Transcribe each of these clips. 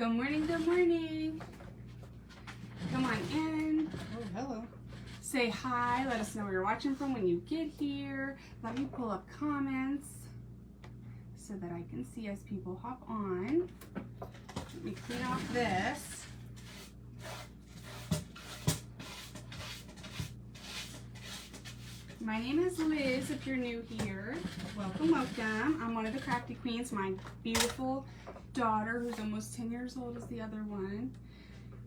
Good morning, good morning. Come on in. Oh, hello. Say hi, let us know where you're watching from when you get here. Let me pull up comments so that I can see as people hop on. Let me clean off this. My name is Liz, if you're new here. Welcome, welcome. I'm one of the Crafty Queens. My beautiful daughter, who's almost 10 years old, is the other one.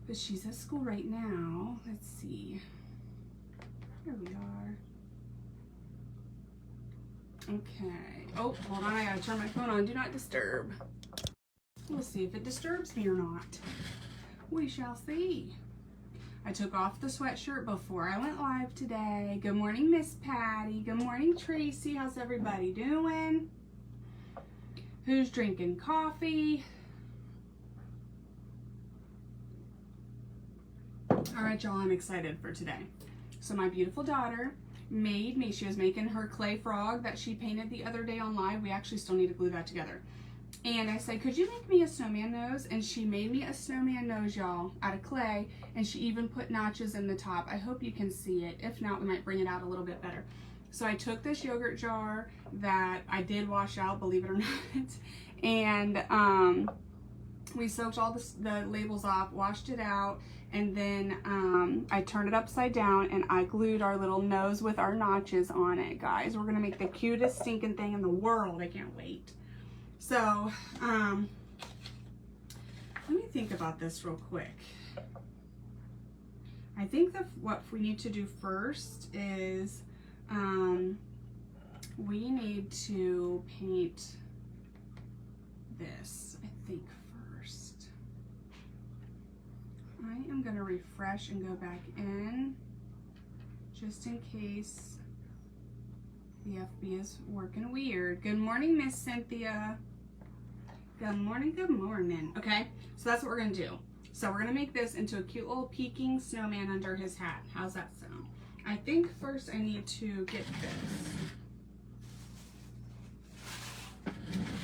But she's at school right now. Let's see. Here we are. Okay. Oh, hold on. I gotta turn my phone on. Do not disturb. We'll see if it disturbs me or not. We shall see. I took off the sweatshirt before I went live today. Good morning, Miss Patty. Good morning, Tracy. How's everybody doing? Who's drinking coffee? All right, y'all, I'm excited for today. So my beautiful daughter made me, she was making her clay frog that she painted the other day on live. We actually still need to glue that together. And I said, could you make me a snowman nose? And she made me a snowman nose, y'all, out of clay. And she even put notches in the top. I hope you can see it. If not, we might bring it out a little bit better. So I took this yogurt jar that I did wash out, believe it or not. And we soaked all the labels off, washed it out. And then I turned it upside down and I glued our little nose with our notches on it, guys. We're gonna make the cutest stinking thing in the world. I can't wait. So, let me think about this real quick. I think that what we need to do first is we need to paint this, I think, first. I am going to refresh and go back in just in case the FB is working weird. Good morning, Miss Cynthia. Good morning, good morning. Okay, so that's what we're gonna do. So we're gonna make this into a cute little peeking snowman under his hat. How's that sound? I think first I need to get this.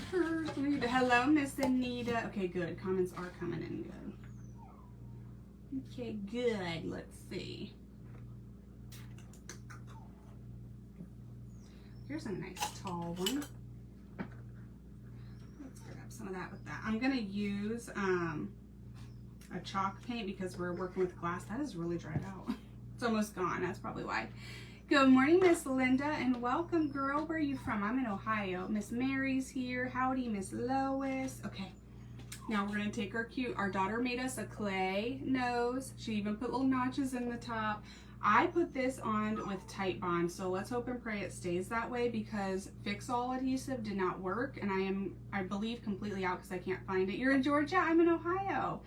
First, we need to, hello, Miss Anita. Okay, good, comments are coming in good. Okay, good, let's see. Here's a nice tall one. Let's grab some of that with that. I'm gonna use a chalk paint because we're working with glass. That is really dried out. It's almost gone, that's probably why. Good morning, Miss Linda, and welcome, girl. Where are you from? I'm in Ohio. Miss Mary's here. Howdy, Miss Lois. Okay, now we're gonna take our daughter made us a clay nose. She even put little notches in the top. I put this on with Tight Bond, so let's hope and pray it stays that way because Fix All adhesive did not work, and I believe, completely out because I can't find it. You're in Georgia, I'm in Ohio.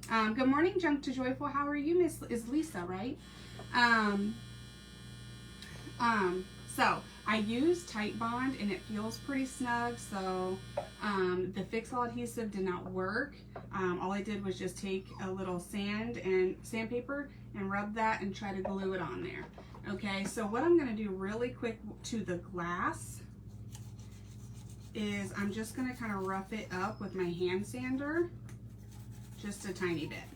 Good morning, Junk to Joyful. How are you, Miss? Is Lisa, right? So I use Tight Bond and it feels pretty snug, so the Fix All adhesive did not work. All I did was just take a little sand and sandpaper and rub that and try to glue it on there. Okay, so what I'm gonna do really quick to the glass is I'm just gonna kind of rough it up with my hand sander, just a tiny bit,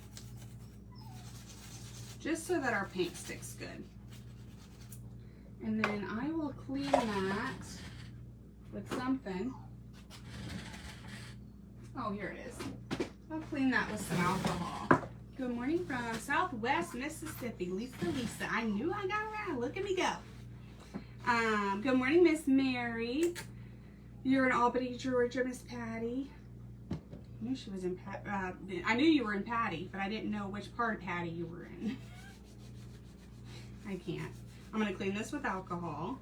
just so that our paint sticks good. And then I will clean that with something. Oh, here it is. I'll clean that with some alcohol. Good morning from Southwest Mississippi. Lisa. I knew I got around. Look at me go. Good morning, Miss Mary. You're in Albany, Georgia, Miss Patty. I knew she was in I knew you were in Patty, but I didn't know which part of Patty you were in. I can't. I'm going to clean this with alcohol.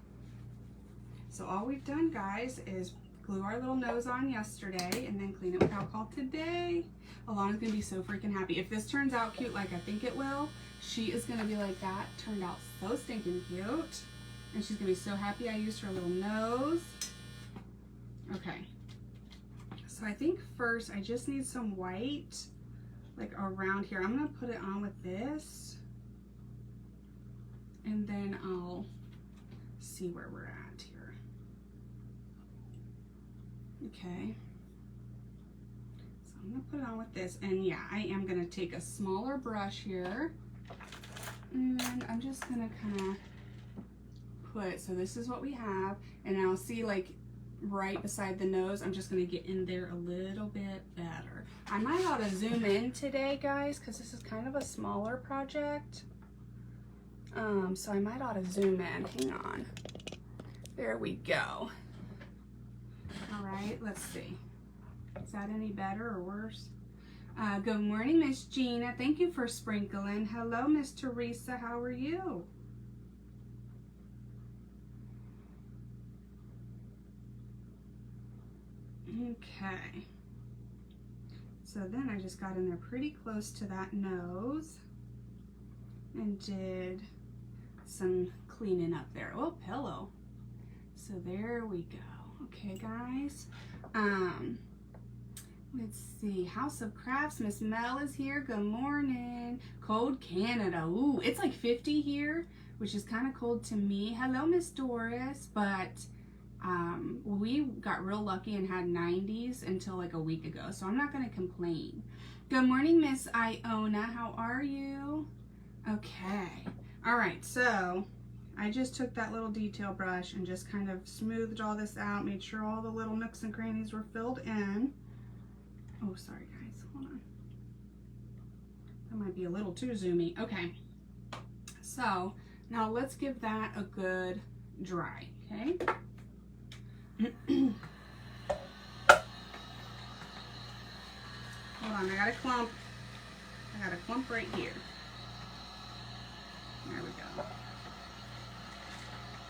So all we've done, guys, is glue our little nose on yesterday and then clean it with alcohol today. Alana's going to be so freaking happy. If this turns out cute like I think it will, she is going to be like, that turned out so stinking cute. And she's going to be so happy I used her little nose. Okay. So I think first I just need some white, like around here. I'm going to put it on with this. And then I'll see where we're at here. Okay. So I'm gonna put it on with this, and yeah, I am gonna take a smaller brush here, and I'm just gonna kind of put, so this is what we have, and I'll see like right beside the nose, I'm just gonna get in there a little bit better. I might ought to zoom in today, guys, because this is kind of a smaller project. So I might ought to zoom in. Hang on. There we go. All right, let's see. Is that any better or worse? Good morning, Miss Gina. Thank you for sprinkling. Hello, Miss Teresa. How are you? Okay. So then I just got in there pretty close to that nose and did some cleaning up there. Oh, pillow. So there we go. Okay, guys. Let's see. House of Crafts. Miss Mel is here. Good morning. Cold Canada. Ooh, it's like 50 here, which is kind of cold to me. Hello, Miss Doris. But we got real lucky and had 90s until like a week ago, so I'm not going to complain. Good morning, Miss Iona. How are you? Okay. All right, so I just took that little detail brush and just kind of smoothed all this out, made sure all the little nooks and crannies were filled in. Oh, sorry, guys. Hold on. That might be a little too zoomy. Okay. So now let's give that a good dry, okay? Hold on, I got a clump. I got a clump right here. There we go.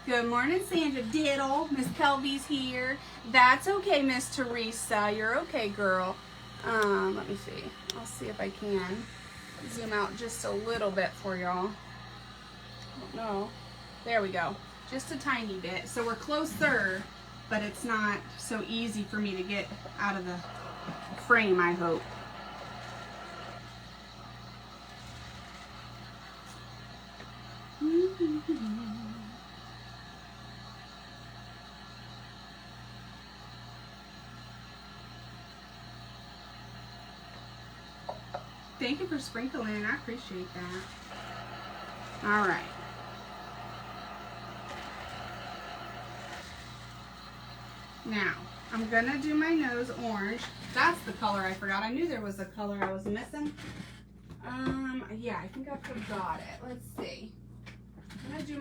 Good morning, Sandra Diddle. Miss Kelby's here. That's okay, Miss Teresa. You're okay, girl. Let me see. I'll see if I can zoom out just a little bit for y'all. No. There we go. Just a tiny bit. So we're closer, but it's not so easy for me to get out of the frame, I hope. Thank you for sprinkling. I appreciate that. All right. Now, I'm gonna do my nose orange. That's the color I forgot. I knew there was a color I was missing. Yeah, I think I forgot it. Let's see. I'm gonna do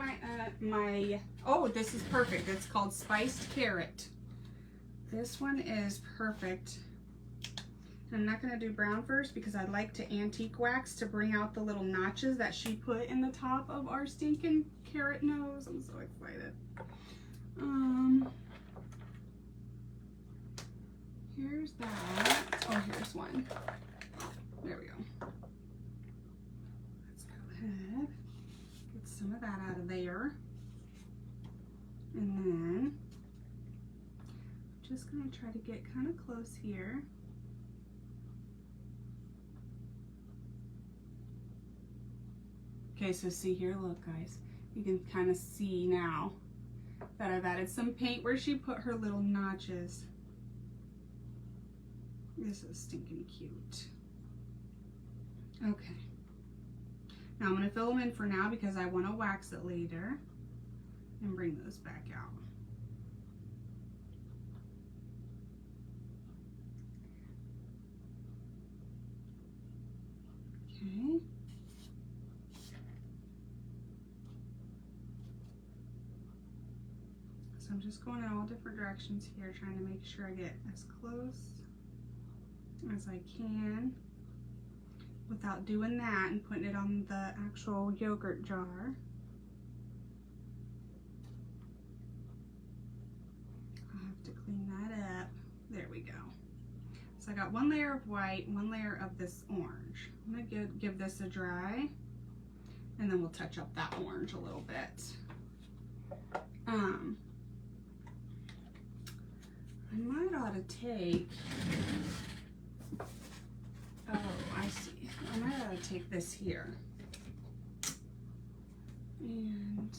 my, oh, this is perfect. It's called Spiced Carrot. This one is perfect. I'm not gonna do brown first because I'd like to antique wax to bring out the little notches that she put in the top of our stinking carrot nose. I'm so excited. Here's that. Oh, here's one. There we go. Let's go ahead, get some of that out of there. And then I'm just gonna try to get kind of close here. Okay, so see here, look guys, you can kind of see now that I've added some paint where she put her little notches. This is stinking cute. Okay. Now I'm going to fill them in for now because I want to wax it later and bring those back out. Okay. So I'm just going in all different directions here, trying to make sure I get as close as I can without doing that and putting it on the actual yogurt jar. I'll have to clean that up. There we go. So I got one layer of white, one layer of this orange. I'm gonna give this a dry, and then we'll touch up that orange a little bit. I might ought to take, oh, I see. I might ought to take this here. And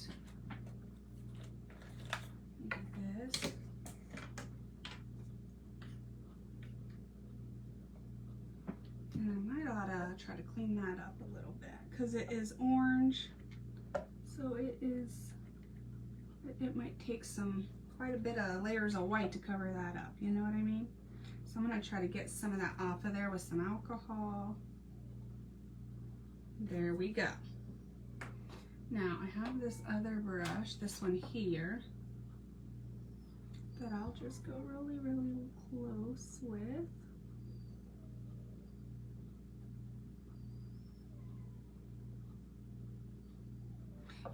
do this. try to clean that up a little bit because it is orange. So it might take quite a bit of layers of white to cover that up. You know what I mean? So I'm going to try to get some of that off of there with some alcohol. There we go. Now I have this other brush, this one here, that I'll just go really, really close with.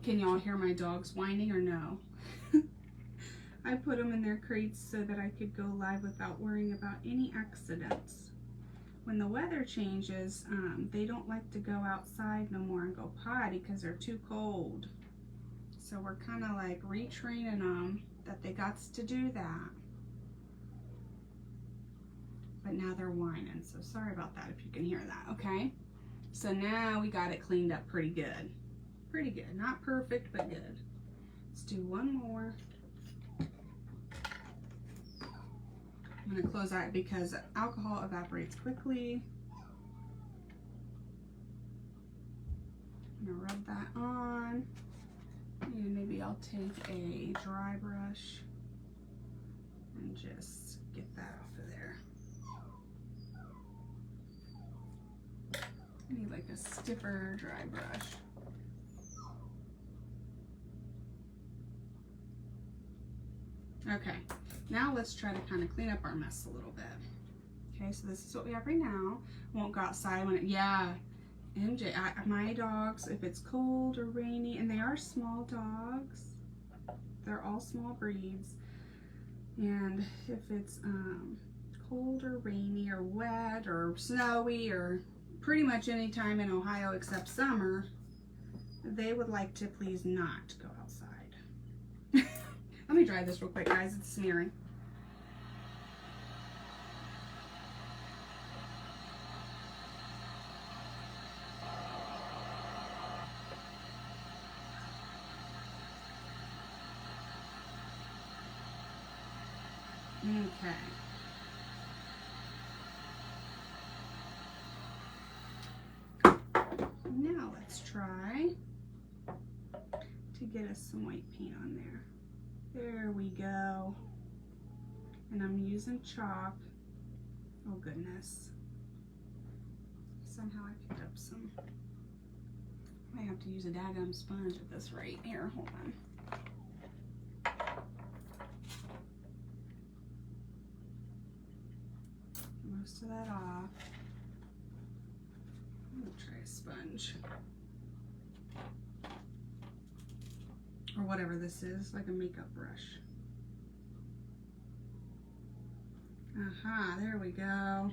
Can y'all hear my dogs whining or no? I put them in their crates so that I could go live without worrying about any accidents. When the weather changes, they don't like to go outside no more and go potty because they're too cold. So we're kind of like retraining them that they got to do that. But now they're whining, so sorry about that if you can hear that, okay? So now we got it cleaned up pretty good. Pretty good. Not perfect, but good. Let's do one more. I'm going to close that because alcohol evaporates quickly. I'm going to rub that on. And maybe I'll take a dry brush and just get that off of there. I need like a stiffer dry brush. Okay, now let's try to kind of clean up our mess a little bit. Okay, so this is what we have right now. Won't go outside when yeah, MJ, my dogs, if it's cold or rainy, and they are small dogs, they're all small breeds, and if it's cold or rainy or wet or snowy or pretty much any time in Ohio except summer, they would like to please not go outside. Let me dry this real quick, guys. It's smearing. Okay. Now let's try to get us some white paint on there. There we go. And I'm using chalk. Oh goodness. Somehow I picked up some. I have to use a daggum sponge at this rate. Here, hold on. Most of that off. I'm gonna try a sponge. Or whatever this is, like a makeup brush. Aha, there we go.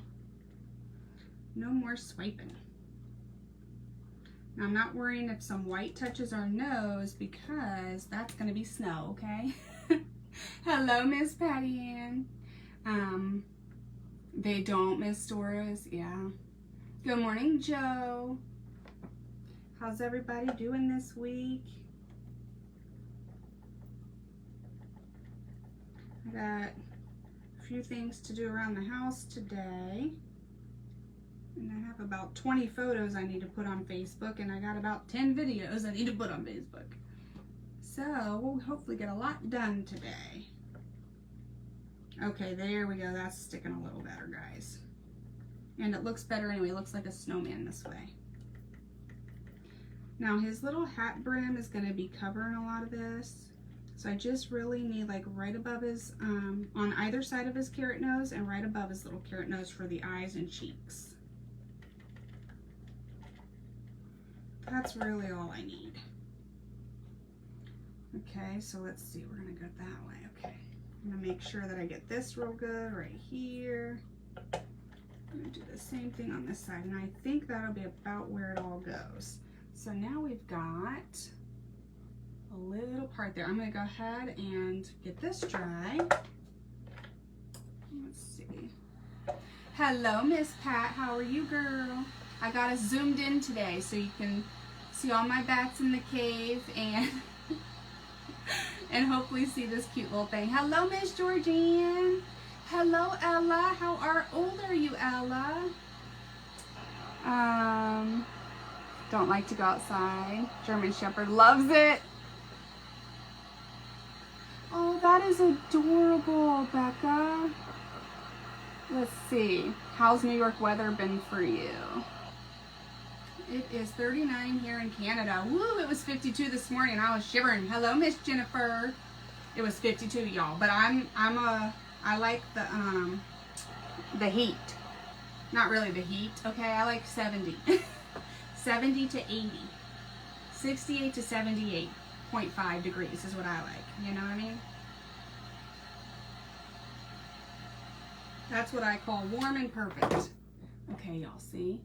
No more swiping. Now I'm not worrying if some white touches our nose because that's gonna be snow, okay? Hello, Miss Patty Ann. They don't, Miss Doris, yeah. Good morning, Joe. How's everybody doing this week? I got a few things to do around the house today. And I have about 20 photos I need to put on Facebook, and I got about 10 videos I need to put on Facebook. So we'll hopefully get a lot done today. Okay, there we go. That's sticking a little better, guys. And it looks better anyway. It looks like a snowman this way. Now his little hat brim is going to be covering a lot of this. So I just really need like right above his, on either side of his carrot nose and right above his little carrot nose for the eyes and cheeks. That's really all I need. Okay, so let's see. We're going to go that way. Okay. I'm going to make sure that I get this real good right here. I'm going to do the same thing on this side. And I think that'll be about where it all goes. So now we've got a little part there. I'm going to go ahead and get this dry. Let's see. Hello, Miss Pat. How are you, girl? I got us zoomed in today so you can see all my bats in the cave and and hopefully see this cute little thing. Hello, Miss Georgianne. Hello, Ella. How old are you, Ella? Don't like to go outside. German Shepherd loves it. Oh, that is adorable, Becca. Let's see. How's New York weather been for you? It is 39 here in Canada. Woo, it was 52 this morning. I was shivering. Hello, Miss Jennifer. It was 52, y'all. But I like the heat. Not really the heat, okay? I like 70. 70 to 80. 68 to 78.5 degrees is what I like. You know what I mean? That's what I call warm and perfect. Okay, y'all see?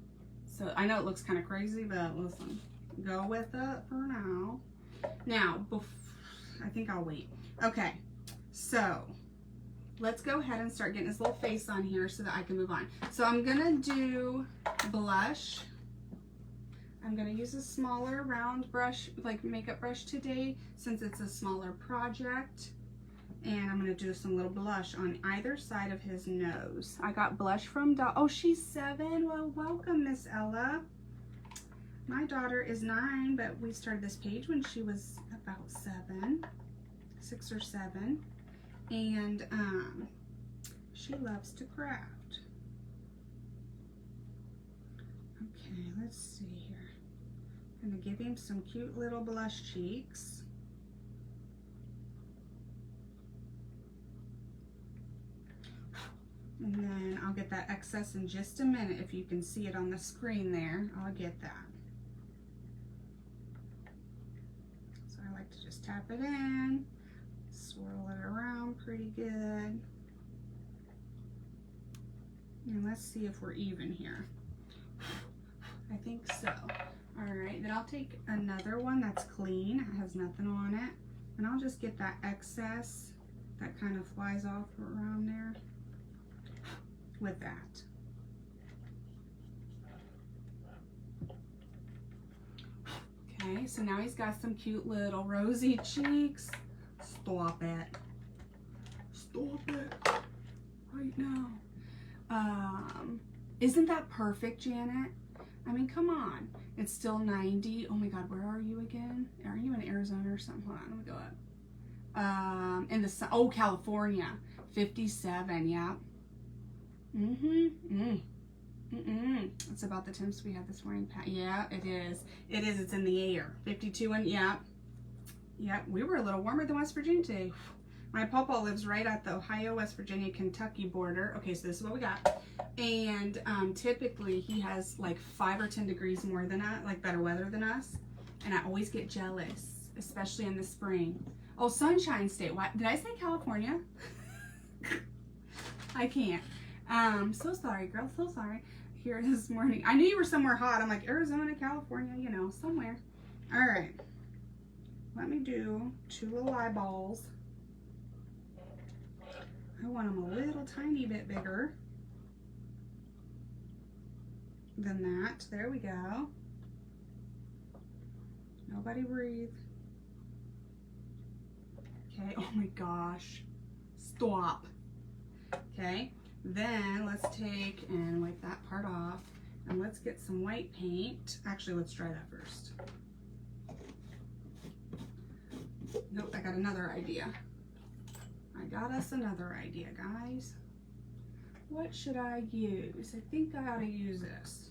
So I know it looks kind of crazy, but listen, go with it for now. Now, I think I'll wait. Okay, so let's go ahead and start getting his little face on here so that I can move on. So I'm gonna do blush. I'm gonna use a smaller round brush, like makeup brush today, since it's a smaller project. And I'm gonna do some little blush on either side of his nose. I got blush from oh, she's 7. Well, welcome, Miss Ella. My daughter is 9, but we started this page when she was about 7, 6 or 7. And she loves to craft. Okay, let's see here. I'm gonna give him some cute little blush cheeks. And then I'll get that excess in just a minute. If you can see it on the screen there, I'll get that. So I like to just tap it in, swirl it around pretty good. And let's see if we're even here. I think so. All right, then I'll take another one that's clean, it has nothing on it, and I'll just get that excess that kind of flies off around there with that. Okay, so now he's got some cute little rosy cheeks. Stop it. Stop it. Right now. Isn't that perfect, Janet? I mean, come on. It's still 90. Oh my God, where are you again? Are you in Arizona or something? Hold on, let me go up. In the sun. Oh, California. 57, yeah. It's about the temps we had this morning, Pat. Yeah, it is. It is. It's in the air. 52 and yeah. Yeah, we were a little warmer than West Virginia today. My papa lives right at the Ohio, West Virginia, Kentucky border. Okay, so this is what we got. And typically he has like 5 or 10 degrees more than us, like better weather than us. And I always get jealous, especially in the spring. Oh, Sunshine State. Why did I say California? I can't. So sorry, girl. So sorry. Here this morning. I knew you were somewhere hot. I'm like Arizona, California, you know, somewhere. All right. Let me do 2 little eyeballs. I want them a little tiny bit bigger than that. There we go. Nobody breathe. Okay. Oh my gosh. Stop. Okay. Then let's take and wipe that part off, and let's get some white paint. Actually, let's try that first. Nope, I got another idea. I got us another idea, guys. What should I use? I think I ought to use this.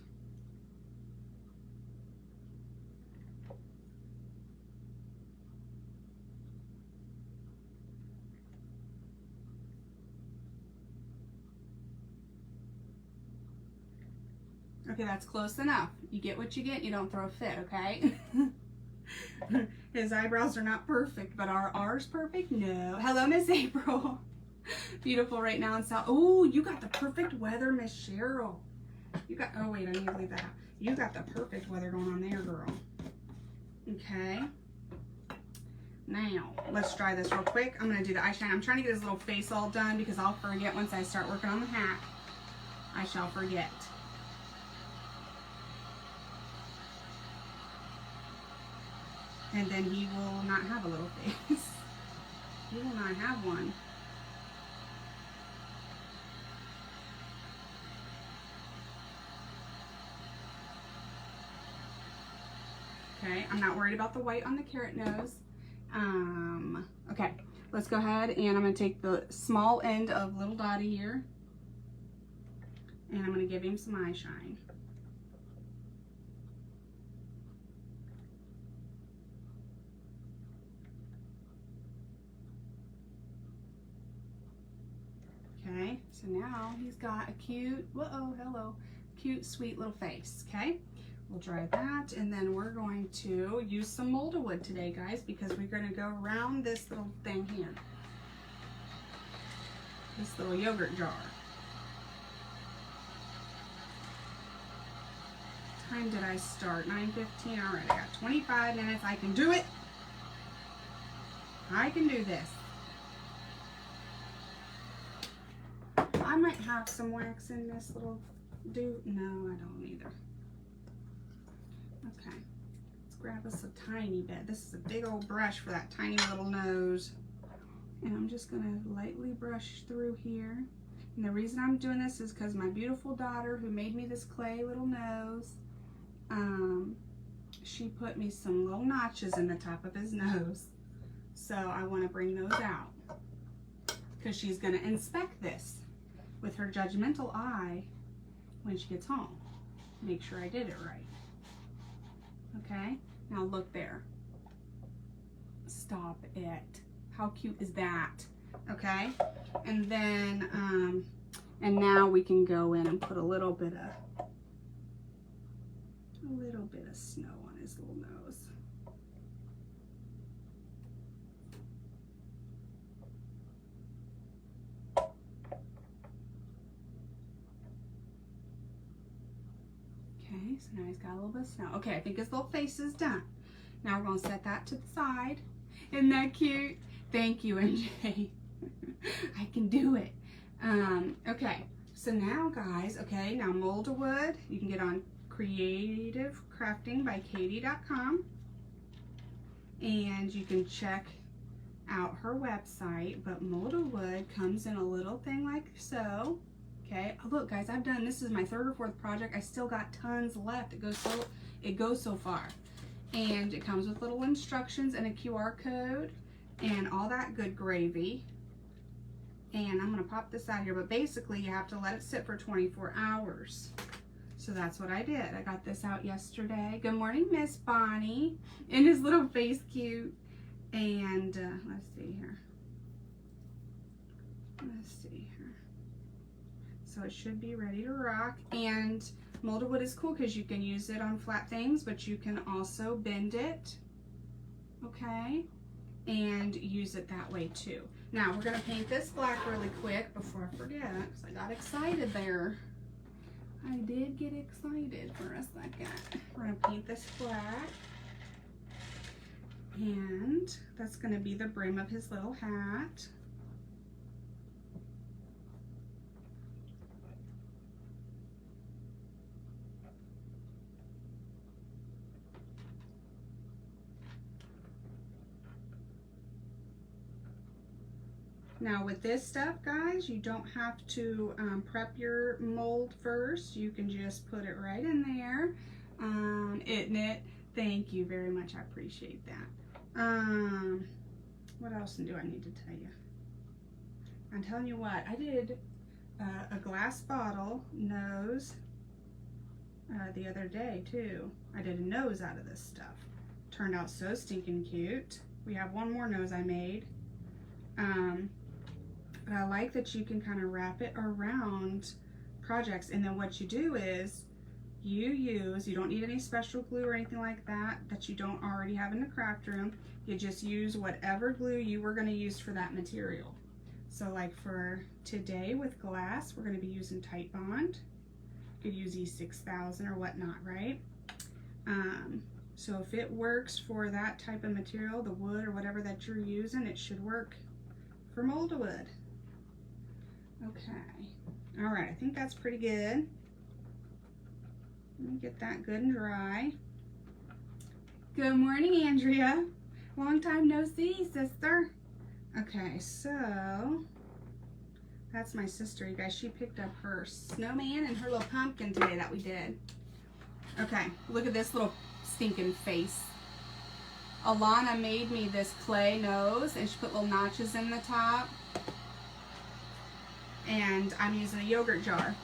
Okay, that's close enough. You get what you get, you don't throw a fit, okay? His eyebrows are not perfect, but are ours perfect? No. Hello, Miss April. Beautiful right now in South. Oh, you got the perfect weather, Miss Cheryl. You got, oh wait, I need to leave that out. You got the perfect weather going on there, girl. Okay. Now, let's try this real quick. I'm gonna do the eyeshine. I'm trying to get his little face all done because I'll forget once I start working on the hat. I shall forget. And then he will not have a little face. He will not have one. Okay, I'm not worried about the white on the carrot nose. Okay, let's go ahead and I'm going to take the small end of little Dottie here, and I'm going to give him some eye shine. Okay, so now he's got a cute, hello, cute, sweet little face, okay? We'll dry that, and then we're going to use some molded wood today, guys, because we're going to go around this little thing here. This little yogurt jar. What time did I start? 9:15 already. I got 25 minutes. I can do it. I can do this. I might have some wax in this little no, I don't either. Okay, let's grab us a tiny bit. This is a big old brush for that tiny little nose. And I'm just gonna lightly brush through here. And the reason I'm doing this is because my beautiful daughter who made me this clay little nose, she put me some little notches in the top of his nose. So I wanna bring those out because she's gonna inspect this with her judgmental eye when she gets home. Make sure I did it right. Okay, now look there. Stop it. How cute is that? Okay, and then, and now we can go in and put a little bit of snow on his little nose. Okay, so now he's got a little bit of snow. Okay, I think his little face is done. Now we're gonna set that to the side. Isn't that cute? Thank you, MJ. I can do it. Okay, so now guys, okay, now molded wood, you can get on the.crafty.queens, and you can check out her website, but molded wood comes in a little thing like so. Okay, oh, look guys, I've done, this is my third or fourth project. I still got tons left. It goes so far. And it comes with little instructions and a QR code and all that good gravy. And I'm gonna pop this out here, but basically you have to let it sit for 24 hours. So that's what I did. I got this out yesterday. Good morning, Miss Bonnie. And his little face cute. And let's see here. Let's see here. So it should be ready to rock. And molded wood is cool because you can use it on flat things, but you can also bend it, okay, and use it that way too. Now we're gonna paint this black really quick before I forget, because I got excited there. I did get excited for a second. We're gonna paint this black, and that's gonna be the brim of his little hat. Now with this stuff, guys, you don't have to prep your mold first. You can just put it right in there. Isn't it? Thank you very much. I appreciate that. What else do I need to tell you? I'm telling you what, I did a glass bottle nose the other day too. I did a nose out of this stuff. Turned out so stinking cute. We have one more nose I made. But I like that you can kind of wrap it around projects, and then what you do is you don't need any special glue or anything like that you don't already have in the craft room. You just use whatever glue you were going to use for that material. So like for today with glass, we're going to be using Tight Bond. You could use E6000 or whatnot, right? So if it works for that type of material, the wood or whatever that you're using, it should work for molded wood. Okay, all right, I think that's pretty good. Let me get that good and dry. Good morning, Andrea. Long time no see, sister. Okay, so that's my sister, you guys. She picked up her snowman and her little pumpkin today that we did. Okay, look at this little stinking face. Alana made me this clay nose, and she put little notches in the top. And I'm using a yogurt jar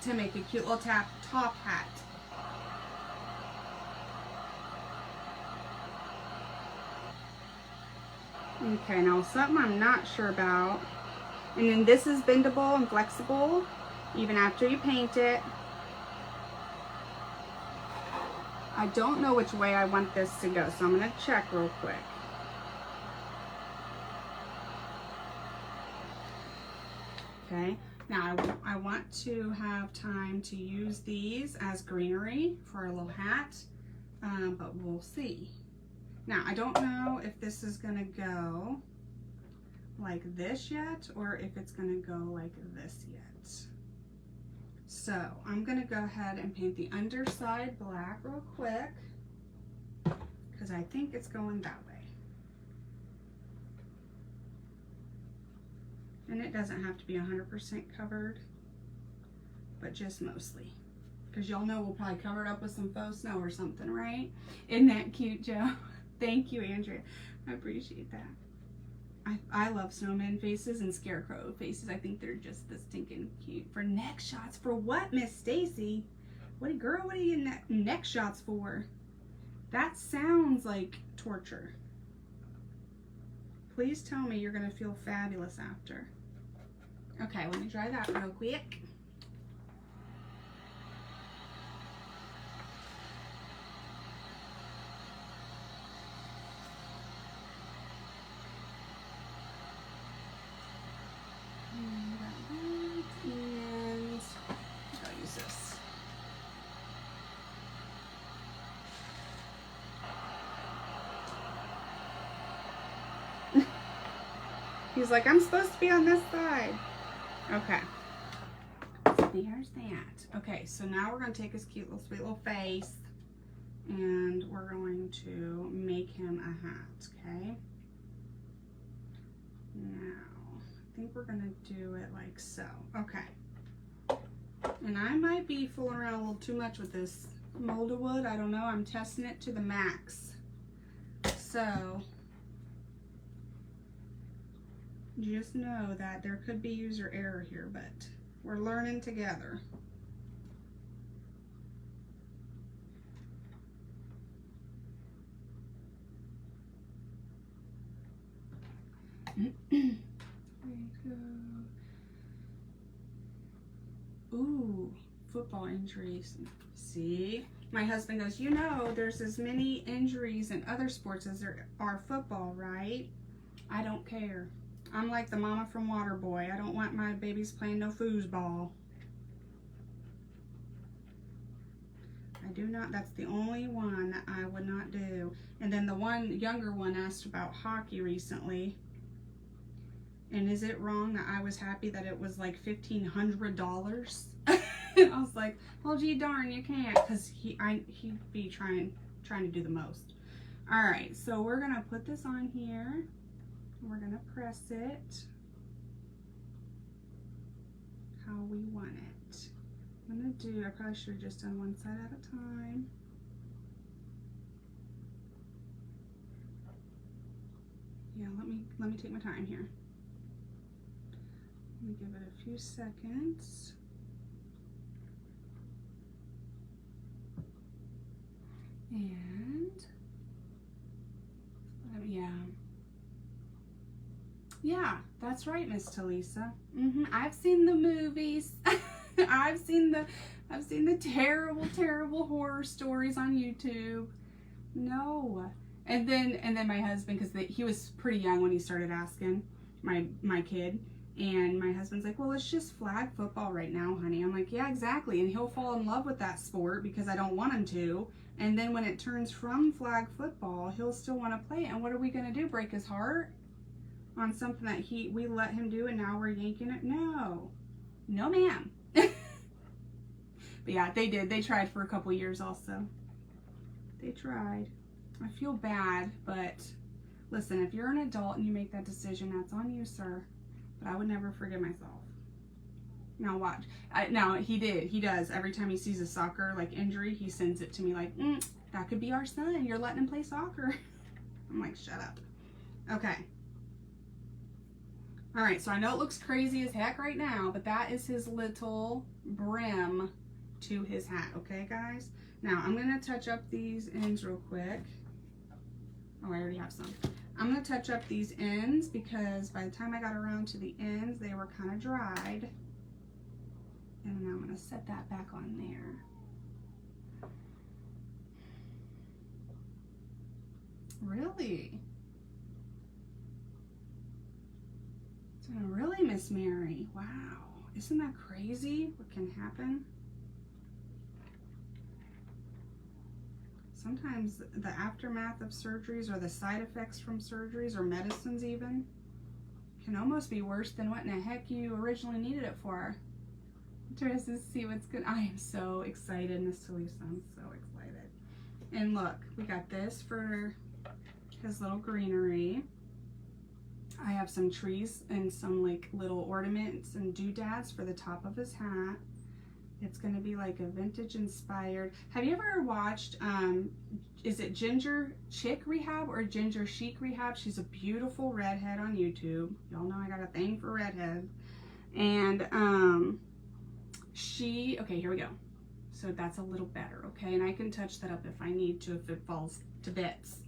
to make a cute little top hat. Okay, now something I'm not sure about. And then this is bendable and flexible, even after you paint it. I don't know which way I want this to go, so I'm gonna check real quick. Okay, now I want to have time to use these as greenery for a little hat, but we'll see. Now, I don't know if this is gonna go like this yet, or if it's gonna go like this yet. So I'm gonna go ahead and paint the underside black real quick, because I think it's going that way. And it doesn't have to be 100% covered, but just mostly. Because y'all know we'll probably cover it up with some faux snow or something, right? Isn't that cute, Joe? Thank you, Andrea. I appreciate that. I love snowman faces and scarecrow faces. I think they're just the stinking cute. For neck shots? For what, Miss Stacy? Girl, what are you neck shots for? That sounds like torture. Please tell me you're gonna feel fabulous after. Okay, let me dry that real quick. And I'll use this. He's like, I'm supposed to be on this side. Okay. So there's that. Okay, so now we're going to take his cute little sweet little face and we're going to make him a hat, okay? Now, I think we're going to do it like so. Okay. And I might be fooling around a little too much with this molded wood. I don't know. I'm testing it to the max. So just know that there could be user error here, but we're learning together. Ooh, football injuries. See? My husband goes, you know, there's as many injuries in other sports as there are football, right? I don't care. I'm like the mama from Waterboy. I don't want my babies playing no foosball. I do not. That's the only one that I would not do. And then the one younger one asked about hockey recently. And is it wrong that I was happy that it was like $1,500? I was like, well, gee darn, you can't, because he'd be trying to do the most. All right, so we're gonna put this on here. We're gonna press it how we want it. I'm gonna do, I probably should have just done one side at a time. Yeah, let me take my time here. Let me give it a few seconds. And yeah, that's right, Miss Talisa. I've seen the movies. I've seen the terrible horror stories on YouTube. No. And then my husband, because he was pretty young when he started asking, my kid. And my husband's like, well, it's just flag football right now, honey. I'm like, yeah, exactly. And he'll fall in love with that sport because I don't want him to. And then when it turns from flag football, he'll still want to play it. And what are we going to do? Break his heart on something that we let him do and now we're yanking it? No. No, ma'am. But yeah, they did. They tried for a couple years also. They tried. I feel bad, but listen, if you're an adult and you make that decision, that's on you, sir. But I would never forgive myself. Now watch. Now he does. Every time he sees a soccer like injury, he sends it to me like, that could be our son. You're letting him play soccer. I'm like, shut up. Okay. All right, so I know it looks crazy as heck right now, but that is his little brim to his hat, okay, guys? Now, I'm going to touch up these ends real quick. Oh, I already have some. I'm going to touch up these ends because by the time I got around to the ends, they were kind of dried. And then I'm going to set that back on there. Really? Really, Miss Mary? Wow. Isn't that crazy what can happen? Sometimes the aftermath of surgeries or the side effects from surgeries or medicines even can almost be worse than what in the heck you originally needed it for. Interested to see what's good. I am so excited, Miss Talisa. I'm so excited. And look, we got this for his little greenery. I have some trees and some like little ornaments and doodads for the top of his hat. It's going to be like a vintage inspired. Have you ever watched, is it Ginger Chick Rehab or Ginger Chic Rehab? She's a beautiful redhead on YouTube. Y'all know I got a thing for redhead. And okay, here we go. So that's a little better, okay? And I can touch that up if I need to, if it falls to bits.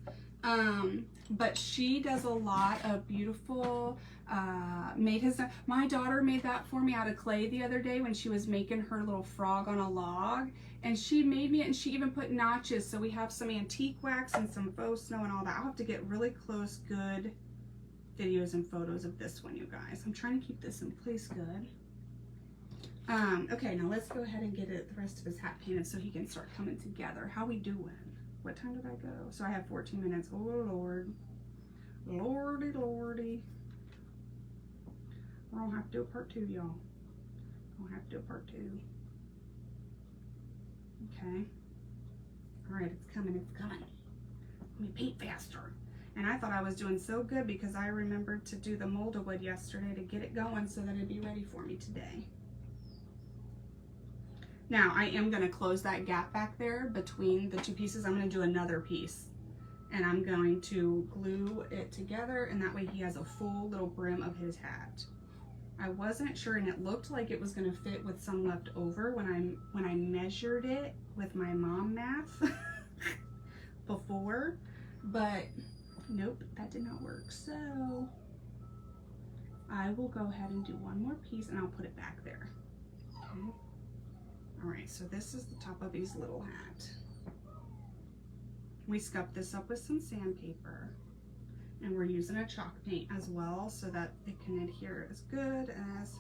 But she does a lot of beautiful, my daughter made that for me out of clay the other day when she was making her little frog on a log, and she made me it, and she even put notches, so we have some antique wax and some faux snow and all that. I'll have to get really close, good videos and photos of this one, you guys. I'm trying to keep this in place good. Okay, now let's go ahead and get the rest of his hat painted so he can start coming together. How we doing? What time did I go? So I have 14 minutes. Oh, Lord. Lordy, lordy. We're going to have to do a part 2, y'all. We'll have to do a part 2. Okay. All right, it's coming, it's coming. Let me paint faster. And I thought I was doing so good because I remembered to do the mold-a-wood yesterday to get it going so that it'd be ready for me today. Now, I am going to close that gap back there between the two pieces. I'm going to do another piece, and I'm going to glue it together, and that way he has a full little brim of his hat. I wasn't sure, and it looked like it was going to fit with some left over when I measured it with my mom math before, but nope, that did not work. So I will go ahead and do one more piece, and I'll put it back there. Okay. All right, so this is the top of his little hat. We scuffed this up with some sandpaper, and we're using a chalk paint as well so that it can adhere as good as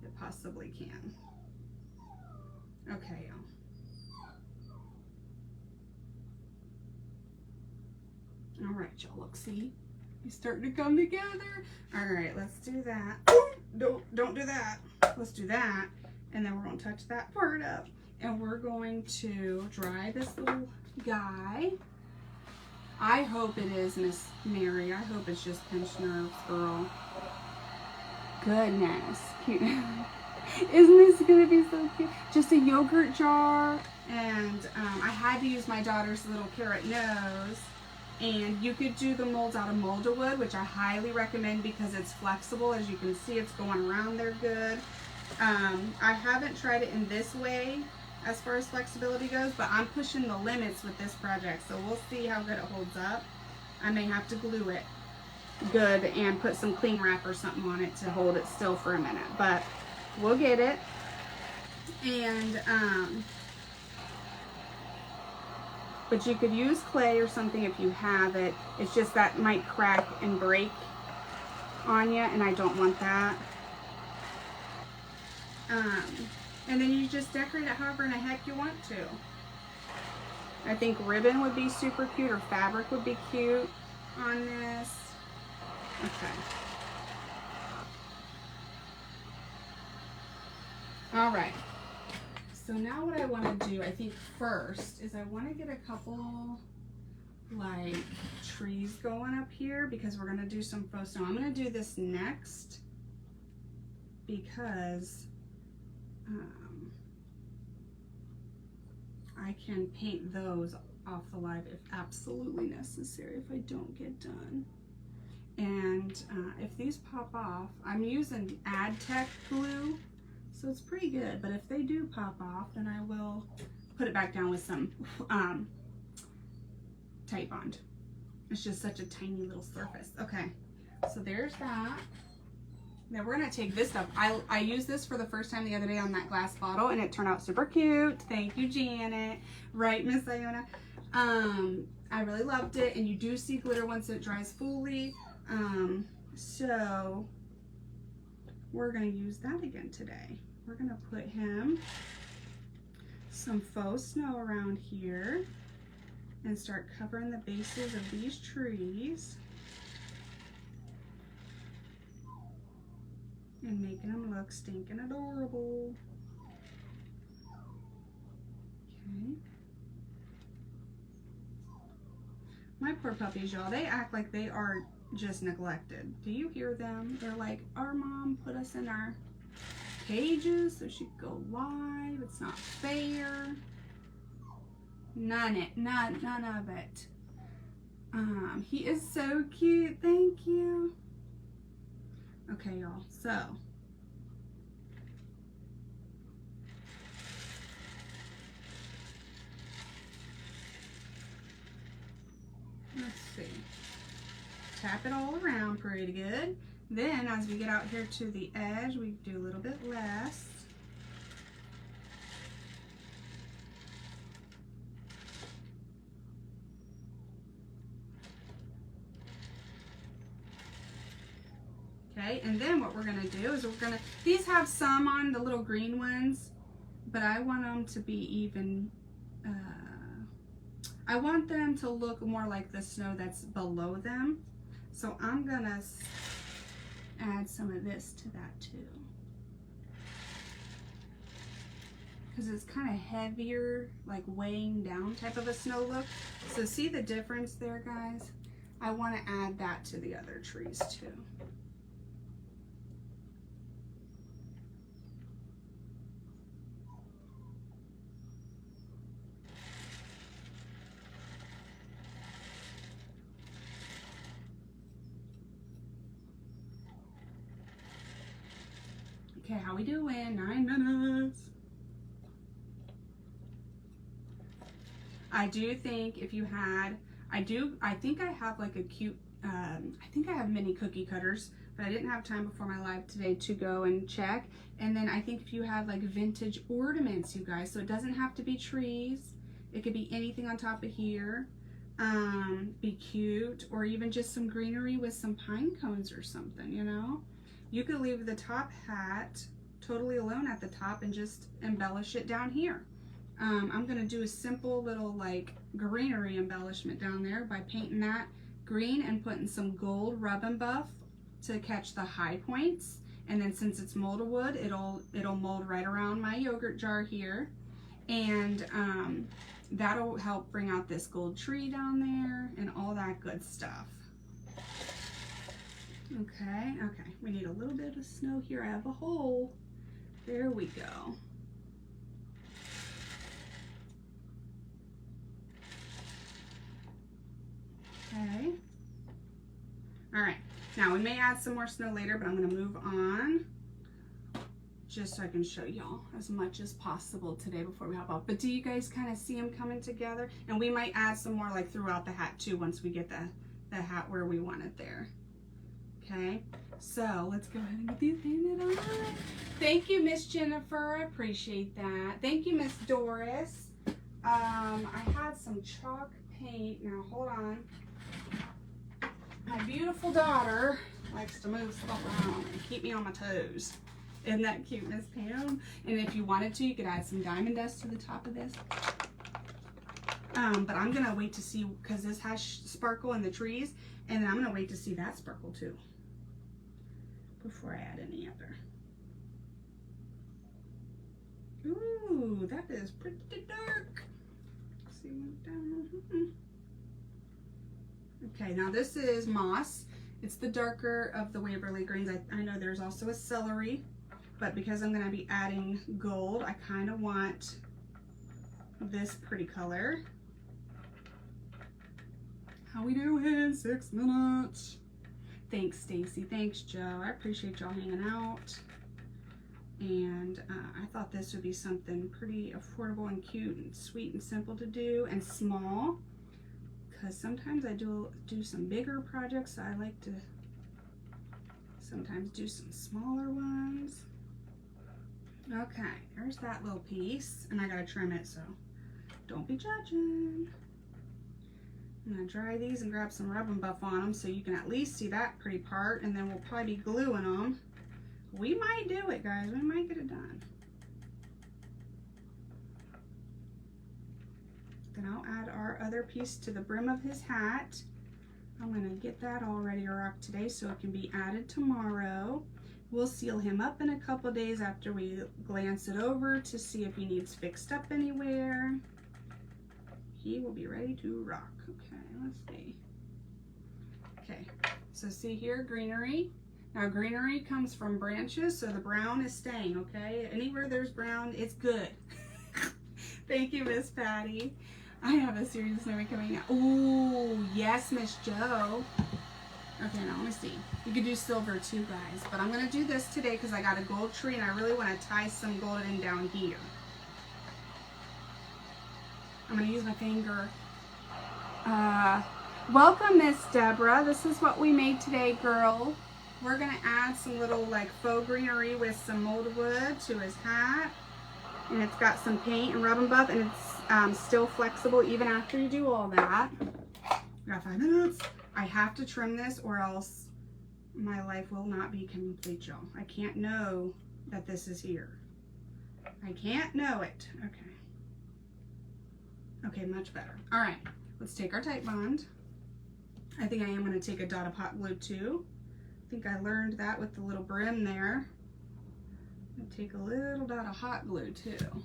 it possibly can. Okay, y'all. All right, y'all, look, see? He's starting to come together. All right, let's do that. Don't do that. Let's do that. And then we're going to touch that part up, and we're going to dry this little guy. I hope it is Miss Mary. I hope it's just pinched nerves, girl. Goodness. Cute. Isn't this going to be so cute? Just a yogurt jar, and I had to use my daughter's little carrot nose. And you could do the molds out of mold-a-wood, which I highly recommend because it's flexible. As you can see, it's going around there good. I haven't tried it in this way as far as flexibility goes, but I'm pushing the limits with this project, so we'll see how good it holds up. I may have to glue it good and put some cling wrap or something on it to hold it still for a minute, but we'll get it. And but you could use clay or something if you have it. It's just that might crack and break on you, and I don't want that. And then you just decorate it however in the heck you want to. I think ribbon would be super cute, or fabric would be cute on this. Okay. All right. So now what I want to do, I think first, is I want to get a couple like trees going up here because we're going to do some faux snow. I'm going to do this next because I can paint those off the live if absolutely necessary, if I don't get done. And if these pop off, I'm using Ad-Tech glue, so it's pretty good, but if they do pop off, then I will put it back down with some Tight Bond. It's just such a tiny little surface. Okay, so there's that. Now we're gonna take this stuff. I used this for the first time the other day on that glass bottle, and it turned out super cute. Thank you, Janet. Right, Miss Iona? I really loved it, and you do see glitter once it dries fully. So we're gonna use that again today. We're gonna put him some faux snow around here and start covering the bases of these trees and making them look stinking adorable. Okay. My poor puppies, y'all, they act like they are just neglected. Do you hear them? They're like, our mom put us in our cages so she could go live. It's not fair. None of it. He is so cute. Thank you. Okay, y'all. So let's see. Tap it all around pretty good. Then as we get out here to the edge, we do a little bit less. Okay, and then what we're gonna do is these have some on the little green ones, but I want them to be even, I want them to look more like the snow that's below them. So I'm gonna add some of this to that too. Because it's kind of heavier, like weighing down type of a snow look. So see the difference there, guys? I want to add that to the other trees too. Okay, how we doing? 9 minutes. I do think if you had, I think I have like a cute, I think I have mini cookie cutters, but I didn't have time before my live today to go and check. And then I think if you have like vintage ornaments, you guys, so it doesn't have to be trees. It could be anything on top of here. Be cute, or even just some greenery with some pine cones or something, you know? You could leave the top hat totally alone at the top and just embellish it down here. I'm gonna do a simple little like greenery embellishment down there by painting that green and putting some gold rub and buff to catch the high points. And then since it's molded wood, it'll mold right around my yogurt jar here. And that'll help bring out this gold tree down there and all that good stuff. Okay, we need a little bit of snow here. I have a hole. There we go. Okay. All right, now we may add some more snow later, but I'm gonna move on just so I can show y'all as much as possible today before we hop off. But do you guys kind of see them coming together? And we might add some more like throughout the hat too once we get the hat where we want it there. Okay, so let's go ahead and get these painted on. Thank you, Miss Jennifer. I appreciate that. Thank you, Miss Doris. I had some chalk paint. Now, hold on. My beautiful daughter likes to move stuff around and keep me on my toes. Isn't that cute, Miss Pam? And if you wanted to, you could add some diamond dust to the top of this. But I'm gonna wait to see, because this has sparkle in the trees, and then I'm gonna wait to see that sparkle too before I add any other. Ooh, that is pretty dark. Let's see what down. Okay, now this is moss. It's the darker of the Waverly greens. I know there's also a celery. but because I'm gonna be adding gold, I kind of want this pretty color. How we doing? 6 minutes. Thanks, Stacy. Thanks, Joe. I appreciate y'all hanging out. And I thought this would be something pretty affordable and cute and sweet and simple to do and small, because sometimes I do some bigger projects. So I like to sometimes do some smaller ones. Okay, there's that little piece, and I gotta trim it, so don't be judging. I'm gonna dry these and grab some Rub and Buff on them so you can at least see that pretty part, and then we'll probably be gluing them. We might do it, guys. We might get it done. Then I'll add our other piece to the brim of his hat. I'm gonna get that all ready to rock today so it can be added tomorrow. We'll seal him up in a couple days after we glance it over to see if he needs fixed up anywhere. He will be ready to rock. Okay, let's see. Okay, so see here, greenery. Now greenery comes from branches, so the brown is staying, okay? Anywhere there's brown, it's good. Thank you, Miss Patty. I have a serious snowy coming out. Oh, yes, Miss Joe. Okay, now let me see. You could do silver too, guys, but I'm gonna do this today because I got a gold tree and I really want to tie some golden down here. I'm gonna use my finger. Welcome, Miss Deborah. This is what we made today, girl. We're gonna add some little like faux greenery with some molded wood to his hat. And it's got some paint and Rub and Buff, and it's still flexible even after you do all that. We got 5 minutes. I have to trim this or else my life will not be complete, y'all. I can't know that this is here. I can't know it. Okay. Okay, much better. All right, let's take our tight bond. I think I am gonna take a dot of hot glue too. I think I learned that with the little brim there. I'm gonna take a little dot of hot glue too.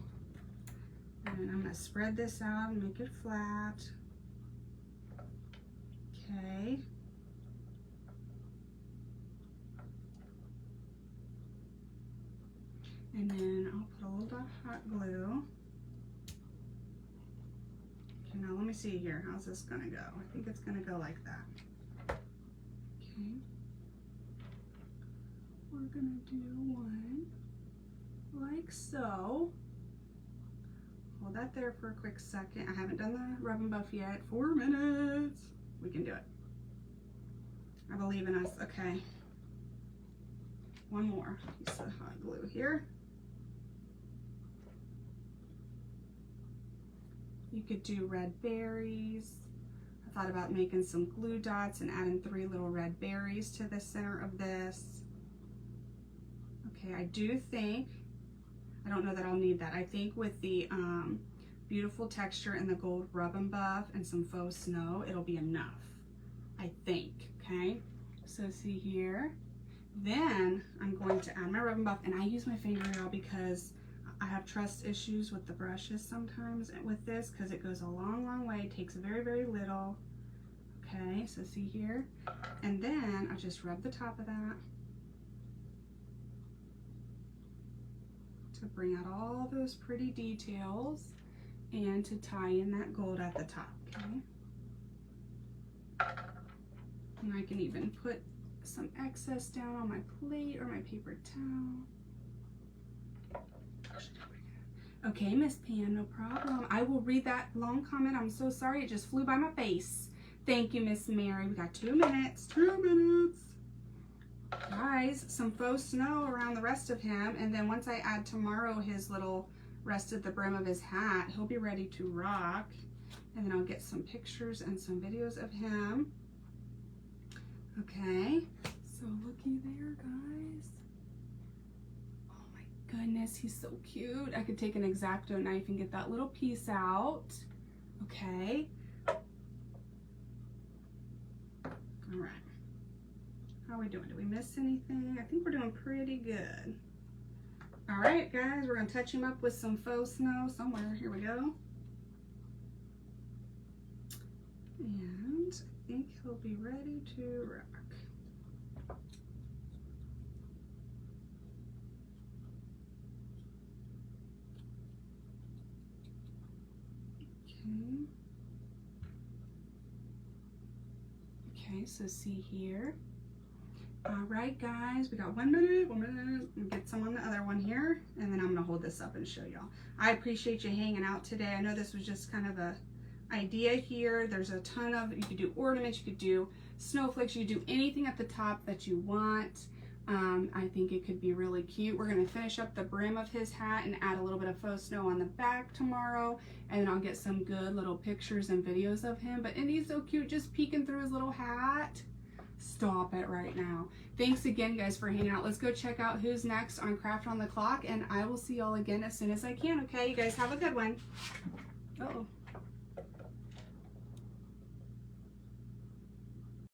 And I'm gonna spread this out and make it flat. Okay. And then I'll put a little dot of hot glue. Okay, now let me see here. How's this gonna go? I think it's gonna go like that. Okay. We're gonna do one like so. Hold that there for a quick second. I haven't done the Rub and Buff yet. 4 minutes. We can do it. I believe in us. Okay. One more piece of hot glue here. You could do red berries. I thought about making some glue dots and adding 3 little red berries to the center of this. Okay, I do think, I don't know that I'll need that. I think with the beautiful texture and the gold Rub and Buff and some faux snow, it'll be enough. I think, okay? So see here. Then I'm going to add my Rub and Buff, and I use my finger, y'all, because I have trust issues with the brushes sometimes with this because it goes a long, long way. It takes very, very little. Okay, so see here. And then I just rub the top of that to bring out all those pretty details and to tie in that gold at the top, okay? And I can even put some excess down on my plate or my paper towel. Okay, Miss Pan, no problem. I will read that long comment. I'm so sorry, it just flew by my face. Thank you, Miss Mary. We got 2 minutes. 2 minutes. Guys, some faux snow around the rest of him, and then once I add tomorrow his little rest of the brim of his hat, he'll be ready to rock. And then I'll get some pictures and some videos of him. Okay, so looky there, guys. Oh my goodness, he's so cute. I could take an X-Acto knife and get that little piece out. Okay. All right. How are we doing? Did we miss anything? I think we're doing pretty good. All right, guys, we're gonna touch him up with some faux snow somewhere. Here we go. And I think he'll be ready to rock. Okay, so see here. All right, guys, we got 1 minute. We'll get some on the other one here, and then I'm gonna hold this up and show y'all. I appreciate you hanging out today. I know this was just kind of a idea here. There's a ton of, you could do ornaments, you could do snowflakes, you could do anything at the top that you want. I think it could be really cute. We're gonna finish up the brim of his hat and add a little bit of faux snow on the back tomorrow, and then I'll get some good little pictures and videos of him. But isn't he so cute, just peeking through his little hat? Stop it right now. Thanks again, guys, for hanging out. Let's go check out who's next on Craft on the Clock, and I will see y'all again as soon as I can. Okay, you guys have a good one. Uh-oh.